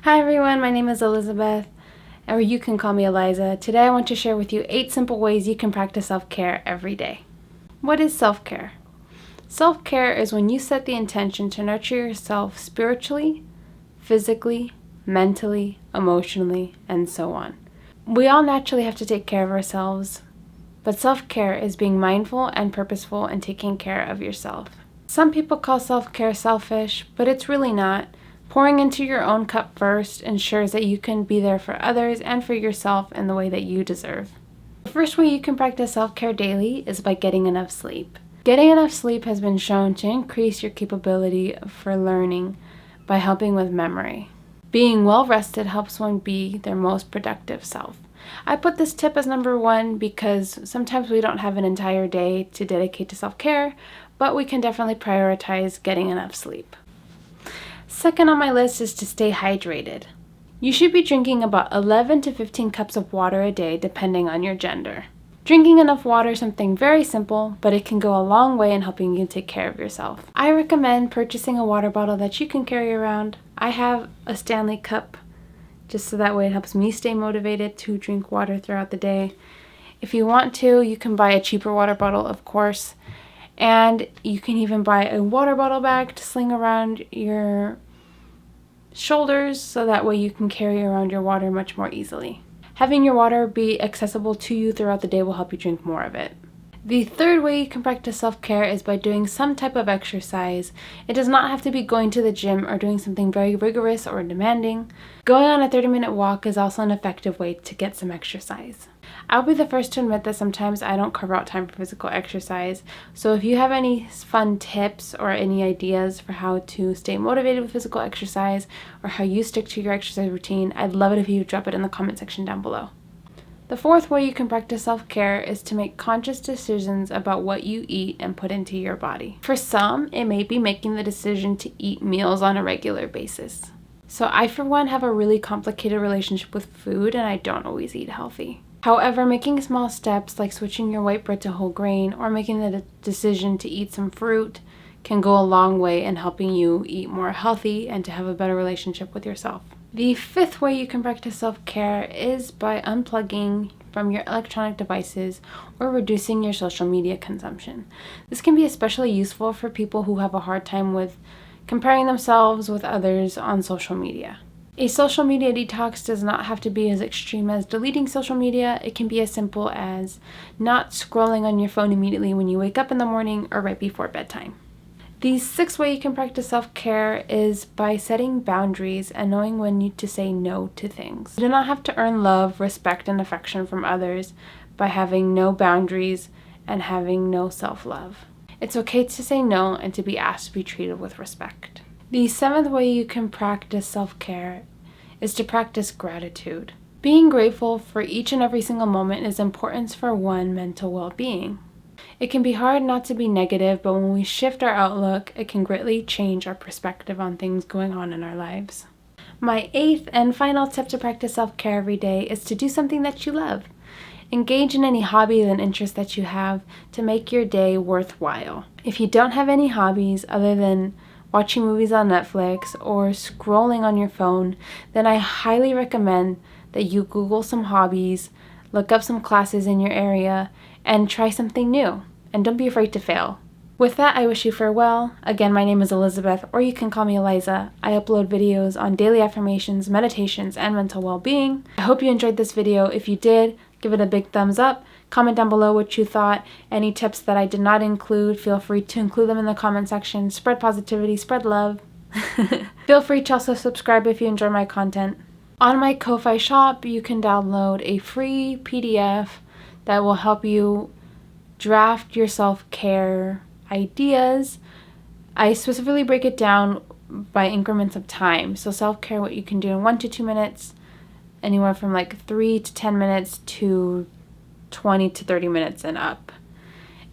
Hi everyone, my name is Elizabeth, or you can call me Eliza. Today I want to share with you 8 simple ways you can practice self-care every day. What is self-care? Self-care is when you set the intention to nurture yourself spiritually, physically, mentally, emotionally, and so on. We all naturally have to take care of ourselves, but self-care is being mindful and purposeful and taking care of yourself. Some people call self-care selfish, but it's really not. Pouring into your own cup first ensures that you can be there for others and for yourself in the way that you deserve. The first way you can practice self-care daily is by getting enough sleep. Getting enough sleep has been shown to increase your capability for learning by helping with memory. Being well rested helps one be their most productive self. I put this tip as number 1 because sometimes we don't have an entire day to dedicate to self-care, but we can definitely prioritize getting enough sleep. Second on my list is to stay hydrated. You should be drinking about 11 to 15 cups of water a day depending on your gender. Drinking enough water is something very simple, but it can go a long way in helping you take care of yourself. I recommend purchasing a water bottle that you can carry around. I have a Stanley cup, just so that way it helps me stay motivated to drink water throughout the day. If you want to, you can buy a cheaper water bottle, of course, and you can even buy a water bottle bag to sling around your shoulders so that way you can carry around your water much more easily. Having your water be accessible to you throughout the day will help you drink more of it. The third way you can practice self-care is by doing some type of exercise. It does not have to be going to the gym or doing something very rigorous or demanding. Going on a 30-minute walk is also an effective way to get some exercise. I'll be the first to admit that sometimes I don't carve out time for physical exercise, so if you have any fun tips or any ideas for how to stay motivated with physical exercise or how you stick to your exercise routine, I'd love it if you drop it in the comment section down below. The fourth way you can practice self-care is to make conscious decisions about what you eat and put into your body. For some, it may be making the decision to eat meals on a regular basis. So I, for one, have a really complicated relationship with food and I don't always eat healthy. However, making small steps like switching your white bread to whole grain or making the decision to eat some fruit can go a long way in helping you eat more healthy and to have a better relationship with yourself. The fifth way you can practice self-care is by unplugging from your electronic devices or reducing your social media consumption. This can be especially useful for people who have a hard time with comparing themselves with others on social media. A social media detox does not have to be as extreme as deleting social media. It can be as simple as not scrolling on your phone immediately when you wake up in the morning or right before bedtime. The sixth way you can practice self-care is by setting boundaries and knowing when to say no to things. You do not have to earn love, respect, and affection from others by having no boundaries and having no self-love. It's okay to say no and to be asked to be treated with respect. The seventh way you can practice self-care is to practice gratitude. Being grateful for each and every single moment is important for one's mental well-being. It can be hard not to be negative, but when we shift our outlook, it can greatly change our perspective on things going on in our lives. My eighth and final tip to practice self-care every day is to do something that you love. Engage in any hobbies and interests that you have to make your day worthwhile. If you don't have any hobbies other than watching movies on Netflix or scrolling on your phone, then I highly recommend that you Google some hobbies, look up some classes in your area, and try something new. And don't be afraid to fail. With that, I wish you farewell. Again, my name is Elizabeth, or you can call me Eliza. I upload videos on daily affirmations, meditations, and mental well-being. I hope you enjoyed this video. If you did, give it a big thumbs up. Comment down below what you thought. Any tips that I did not include, feel free to include them in the comment section. Spread positivity, spread love. Feel free to also subscribe if you enjoy my content. On my Ko-Fi shop, you can download a free PDF that will help you draft your self-care ideas. I specifically break it down by increments of time. So self-care, what you can do in 1 to 2 minutes, anywhere from like 3 to 10 minutes to 20 to 30 minutes and up.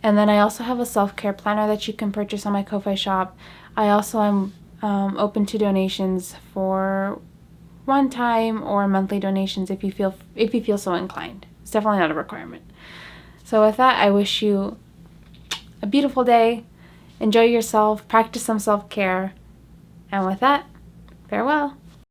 And then I also have a self-care planner that you can purchase on my Ko-Fi shop. I also am open to donations for one-time or monthly donations if you feel so inclined. It's definitely not a requirement. So with that, I wish you a beautiful day. Enjoy yourself, practice some self-care, and with that, farewell.